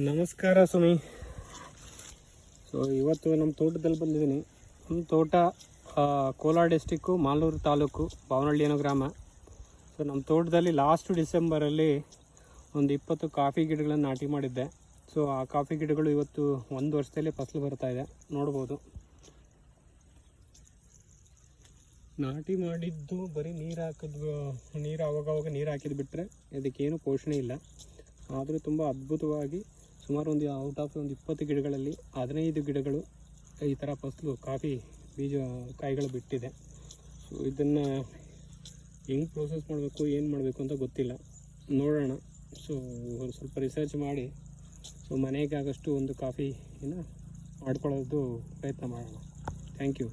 ನಮಸ್ಕಾರ ಸುಮಿ. ಇವತ್ತು ನಮ್ಮ ತೋಟದಲ್ಲಿ ಬಂದಿದ್ದೀನಿ. ನಮ್ಮ ತೋಟ ಕೋಲಾರ ಡಿಸ್ಟಿಕ್ಕು, ಮಾಲೂರು ತಾಲೂಕು, ಬಾವನಹಳ್ಳಿ ಅನ್ನೋ ಗ್ರಾಮ. ನಮ್ಮ ತೋಟದಲ್ಲಿ ಲಾಸ್ಟ್ ಡಿಸೆಂಬರಲ್ಲಿ ಒಂದು 20 ಕಾಫಿ ಗಿಡಗಳನ್ನು ನಾಟಿ ಮಾಡಿದ್ದೆ. ಆ ಕಾಫಿ ಗಿಡಗಳು ಇವತ್ತು 1 ವರ್ಷದಲ್ಲಿ ಫಸಲು ಬರ್ತಾಯಿದೆ, ನೋಡ್ಬೋದು. ನಾಟಿ ಮಾಡಿದ್ದು ಬರೀ ನೀರು ಆವಾಗವಾಗ ನೀರು ಹಾಕಿದ್ದು ಬಿಟ್ಟರೆ ಅದಕ್ಕೇನು ಪೋಷಣೆ ಇಲ್ಲ. ಆದರೂ ತುಂಬ ಅದ್ಭುತವಾಗಿ ಸುಮಾರು ಒಂದು ಔಟ್ ಆಫ್ ಒಂದು 20 ಗಿಡಗಳಲ್ಲಿ 15 ಗಿಡಗಳು ಈ ಥರ ಫಸಲು ಕಾಫಿ ಕಾಯಿಗಳು ಬಿಟ್ಟಿದೆ. ಇದನ್ನು ಹೆಂಗೆ ಪ್ರೋಸೆಸ್ ಮಾಡಬೇಕು, ಏನು ಮಾಡಬೇಕು ಅಂತ ಗೊತ್ತಿಲ್ಲ, ನೋಡೋಣ. ಸ್ವಲ್ಪ ರಿಸರ್ಚ್ ಮಾಡಿ ಮನೆಗೆ ಆಗಷ್ಟು ಒಂದು ಕಾಫಿನ ಮಾಡ್ಕೊಳ್ಳೋದು ಪ್ರಯತ್ನ ಮಾಡೋಣ. Thank you.